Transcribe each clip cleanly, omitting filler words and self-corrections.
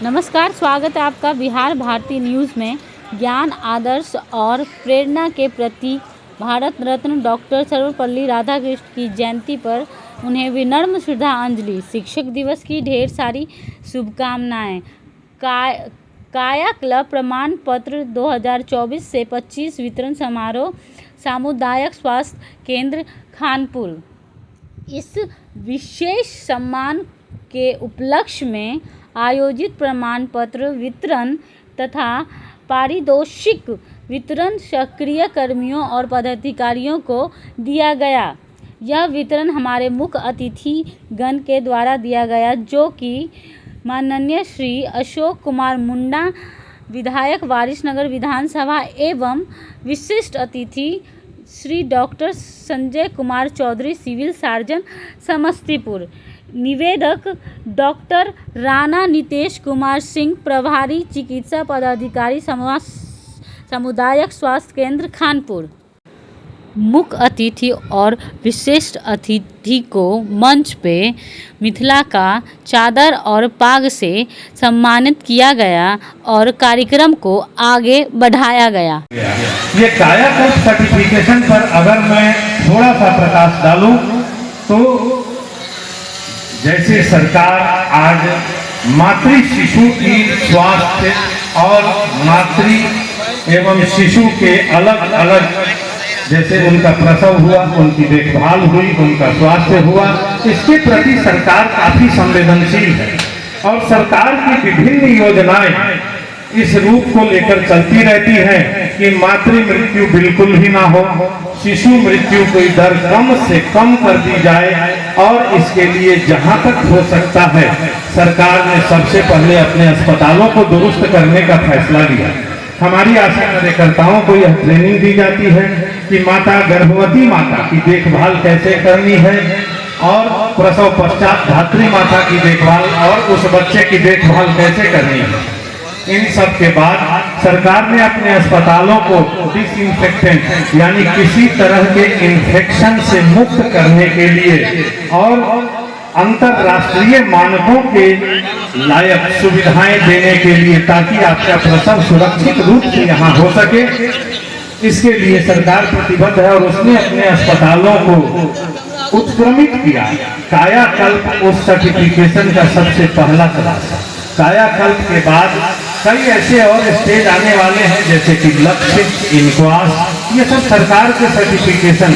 नमस्कार, स्वागत है आपका बिहार भारती न्यूज़ में। ज्ञान, आदर्श और प्रेरणा के प्रतीक भारत रत्न डॉक्टर सर्वपल्ली राधाकृष्ण की जयंती पर उन्हें विनम्र श्रद्धांजलि। शिक्षक दिवस की ढेर सारी शुभकामनाएं। कायाकल्प प्रमाण पत्र 2024 से 25 वितरण समारोह सामुदायिक स्वास्थ्य केंद्र खानपुर। इस विशेष सम्मान के उपलक्ष्य में आयोजित प्रमाण पत्र वितरण तथा पारितोषिक वितरण सक्रिय कर्मियों और पदाधिकारियों को दिया गया। यह वितरण हमारे मुख्य अतिथि गण के द्वारा दिया गया, जो कि माननीय श्री अशोक कुमार मुंडा, विधायक वारिसनगर विधानसभा एवं विशिष्ट अतिथि Shri doctor Sanjay Kumar Chaudhary, civil surgeon Samastipur. निवेदक डॉक्टर राणा नितेश कुमार सिंह, प्रभारी चिकित्सा पदाधिकारी सामुदायिक स्वास्थ्य केंद्र खानपुर। मुख्य अतिथि और विशिष्ट अतिथि को मंच पे मिथिला का चादर और पाग से सम्मानित किया गया और कार्यक्रम को आगे बढ़ाया गया। ये कायाकल्प सर्टिफिकेशन पर अगर मैं थोड़ा सा प्रकाश डालूं तो जैसे सरकार आज मातृ शिशु की स्वास्थ्य और मातृ एवं शिशु के अलग अलग, जैसे उनका प्रसव हुआ, उनकी देखभाल हुई, उनका स्वास्थ्य हुआ, इसके प्रति सरकार काफी संवेदनशील है और सरकार की विभिन्न योजनाएं इस रूप को लेकर चलती रहती हैं कि मातृ मृत्यु बिल्कुल ही ना हो, शिशु मृत्यु की दर कम से कम कर दी जाए और इसके लिए जहां तक हो सकता है सरकार ने सबसे पहले अपने अस्पतालों को दुरुस्त करने का फैसला लिया। हमारी आशा कार्यकर्ताओं को यह ट्रेनिंग दी जाती है कि गर्भवती माता की देखभाल कैसे करनी है और प्रसव पश्चात धात्री माता की देखभाल और उस बच्चे की देखभाल कैसे करनी है। इन सब के बाद सरकार ने अपने अस्पतालों को डिसइंफेक्टेंट यानी किसी तरह के इन्फेक्शन से मुक्त करने के लिए और अंतरराष्ट्रीय मानकों के लायक सुविधाएं देने के लिए, ताकि आपका प्रसव सुरक्षित रूप से यहाँ हो सके, इसके लिए सरकार प्रतिबद्ध है और उसने अपने अस्पतालों को उत्क्रमित किया। कायाकल्प उस सर्टिफिकेशन का सबसे पहला क्लास है। कायाकल्प के बाद कई ऐसे और स्टेज आने वाले हैं, जैसे कि लक्ष्य, इनक्वास, ये सब सरकार के सर्टिफिकेशन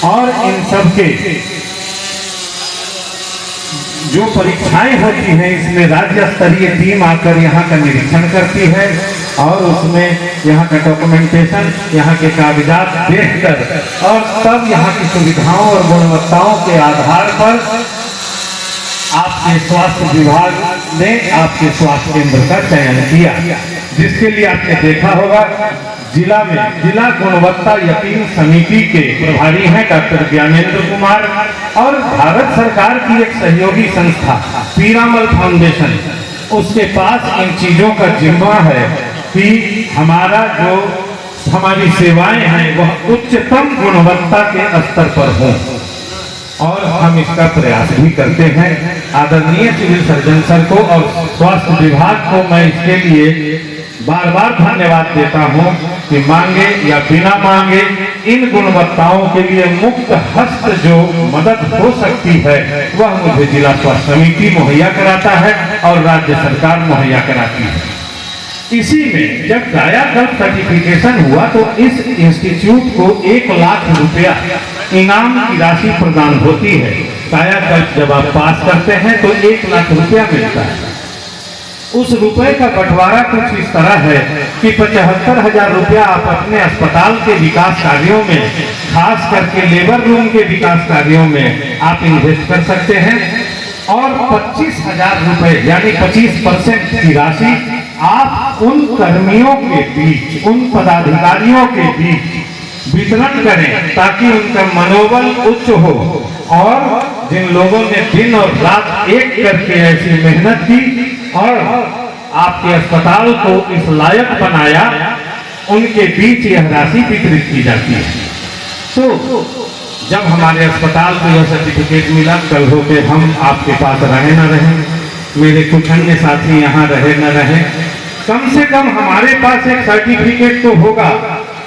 और इन सब के जो परीक्षाएं होती हैं, इसमें राज्य स्तरीय टीम आकर यहाँ का निरीक्षण करती है और उसमें यहाँ का डॉक्यूमेंटेशन, यहाँ के कागजात देखकर और तब यहाँ की सुविधाओं और गुणवत्ताओं के आधार पर आपके स्वास्थ्य विभाग ने आपके स्वास्थ्य केंद्र का चयन किया, जिसके लिए आपने देखा होगा जिला में जिला गुणवत्ता यकीन समिति के प्रभारी हैं डॉक्टर ज्ञानेंद्र कुमार और भारत सरकार की एक सहयोगी संस्था पीरामल फाउंडेशन, उसके पास इन चीजों का जिम्मा है कि हमारी सेवाएं हैं वह उच्चतम गुणवत्ता के स्तर पर हों और हम इसका प्रयास भी करते हैं। आदरणीय सिविल सर्जन सर को और स्वास्थ्य विभाग को मैं इसके लिए बार बार धन्यवाद देता हूं कि मांगे या बिना मांगे इन गुणवत्ताओं के लिए मुक्त हस्त जो मदद हो सकती है वह मुझे जिला स्वास्थ्य समिति मुहैया कराता है और राज्य सरकार मुहैया कराती है। इसी में जब कायाकल्प सर्टिफिकेशन हुआ तो इस इंस्टीट्यूट को 1 लाख रुपया इनाम की राशि प्रदान होती है। कायाकल्प जब आप पास करते हैं तो 1 लाख रुपया मिलता है। उस रुपए का बंटवारा कुछ इस तरह है कि 75,000 रुपया आप अपने अस्पताल के विकास कार्यों में, खास करके लेबर रूम के विकास कार्यों में आप इन्वेस्ट कर सकते हैं और 25,000 रुपए यानी 25% की राशि आप उन कर्मियों के बीच, उन पदाधिकारियों के बीच वितरण करें ताकि उनका मनोबल उच्च हो और जिन लोगों ने दिन और रात एक करके ऐसी मेहनत की और आपके अस्पताल को इस लायक बनाया, उनके बीच यह राशि वितरित की जाती है। तो जब हमारे अस्पताल को यह सर्टिफिकेट मिला, कल होके हम आपके पास रहे न रहे, मेरे कुछ अन्य साथी यहाँ रहे न रहे, कम से कम हमारे पास एक सर्टिफिकेट तो होगा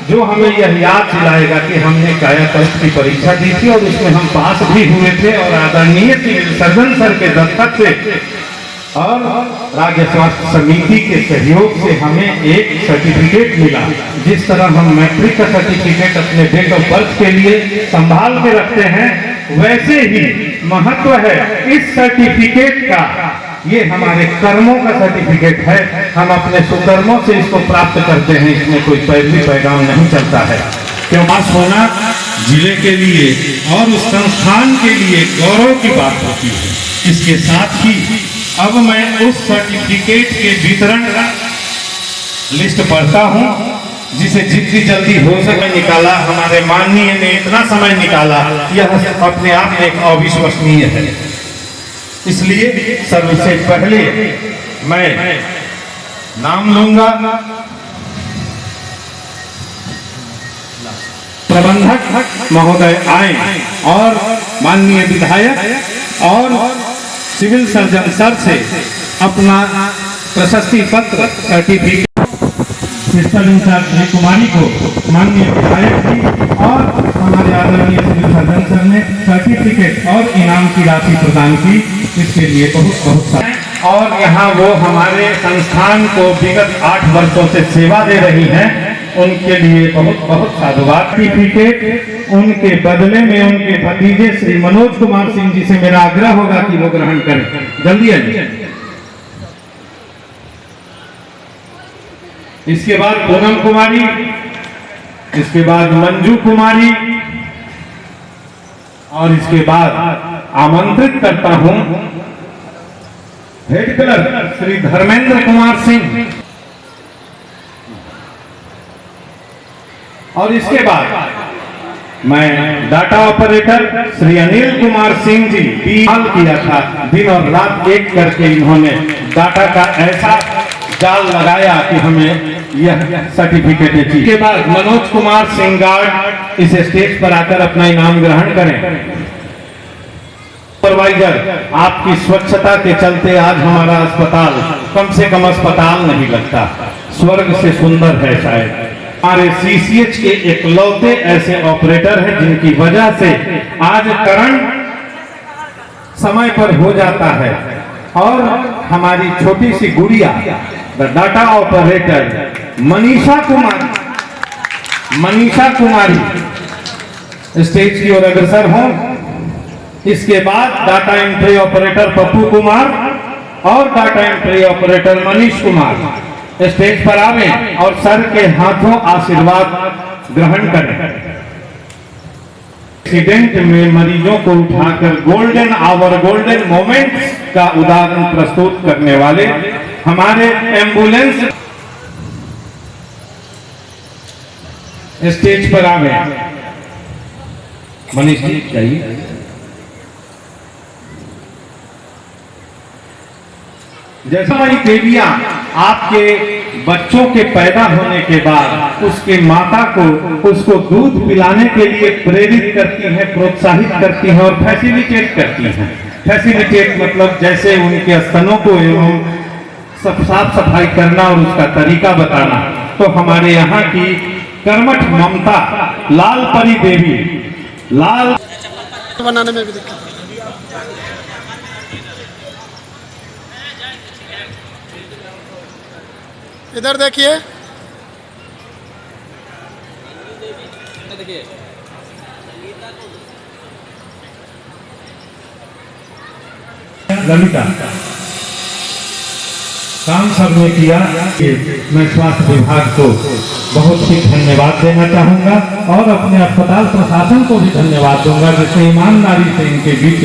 जो हमें यह याद दिलाएगा कि हमने कायाकल्प की परीक्षा दी थी और उसमें हम पास भी हुए थे और आदरणीय सिविल सर्जन सर के दस्तखत से और राज्य स्वास्थ्य समिति के सहयोग से हमें एक सर्टिफिकेट मिला। जिस तरह हम मैट्रिक का सर्टिफिकेट अपने डेट ऑफ बर्थ के लिए संभाल के रखते हैं, वैसे ही महत्व है इस सर्टिफिकेट का। ये हमारे कर्मों का सर्टिफिकेट है, हम अपने सुकर्मों से इसको प्राप्त करते हैं, इसमें कोई पैरवी पैगाम नहीं चलता है। क्यों पास होना जिले के लिए और उस संस्थान के लिए गौरव की बात होती है। इसके साथ ही अब मैं उस सर्टिफिकेट के वितरण लिस्ट पढ़ता हूं, जिसे जितनी जल्दी हो सके निकाला। हमारे माननीय ने इतना समय निकाला, यह अपने आप में एक अविश्वसनीय है। इसलिए सबसे पहले मैं नाम लूंगा प्रबंधक महोदय आए और माननीय विधायक और सिविल सर्जन सर से अपना प्रशस्ति पत्र सर्टिफिकेट प्रिंसिपल इंचार्ज श्री कुमारी को माननीय विधायक जी और हमारे आदरणीय सिविल सर्जन सर ने सर्टिफिकेट और इनाम की राशि प्रदान की, इसके लिए बहुत बहुत सारा। और यहाँ वो हमारे संस्थान को विगत 8 वर्षों से सेवा दे रही हैं, उनके लिए बहुत बहुत साधुवाद। सर्टिफिकेट उनके बदले में उनके भतीजे श्री मनोज कुमार सिंह जी से मेरा आग्रह होगा कि वो ग्रहण करें। जल्दी आइए। इसके बाद पूनम कुमारी, इसके बाद मंजू कुमारी और इसके बाद आमंत्रित करता हूं हेड क्लर्क श्री धर्मेंद्र कुमार सिंह और इसके बाद मैं डाटा ऑपरेटर श्री अनिल कुमार सिंह जी हाल किया था। दिन और रात एक करके इन्होंने डाटा का ऐसा जाल लगाया कि हमें यह सर्टिफिकेट है। इसके बाद मनोज कुमार सिंह गार्ड इस स्टेज पर आकर अपना इनाम ग्रहण करें। सुपरवाइजर, आपकी स्वच्छता के चलते आज हमारा अस्पताल कम से कम अस्पताल नहीं लगता, स्वर्ग से सुंदर है शायद। हमारे सीसीएच के इकलौते ऐसे ऑपरेटर हैं जिनकी वजह से आज करंट समय पर हो जाता है। और हमारी छोटी सी गुड़िया the data operator Manisha Kumari stage की ओर अग्रसर हों। इसके बाद data entry operator Pappu Kumar और data entry operator Manish Kumar stage पर आवे और सर के हाथों आशीर्वाद ग्रहण करें। एक्सीडेंट में मरीजों को उठाकर गोल्डन आवर, गोल्डन मोमेंट्स का उदाहरण प्रस्तुत करने वाले हमारे एम्बुलेंस स्टेज पर आवे। मनीष जी चाहिए। जैसा हमारी बेबियां आपके बच्चों के पैदा होने के बाद उसके माता को उसको दूध पिलाने के लिए प्रेरित करती हैं, प्रोत्साहित करती हैं और फैसिलिटेट करती हैं। फैसिलिटेट मतलब जैसे उनके स्तनों को एवं साफ सफाई करना और उसका तरीका बताना। तो हमारे यहाँ की कर्मठ ममता लाल परी देवी लाल बनाने में भी दिक्कत है। इधर देखिए, ललिता काम सबने किया। मैं स्वास्थ्य विभाग को बहुत ही धन्यवाद देना चाहूंगा और अपने अस्पताल प्रशासन को भी धन्यवाद दूंगा जिसने ईमानदारी से इनके बीच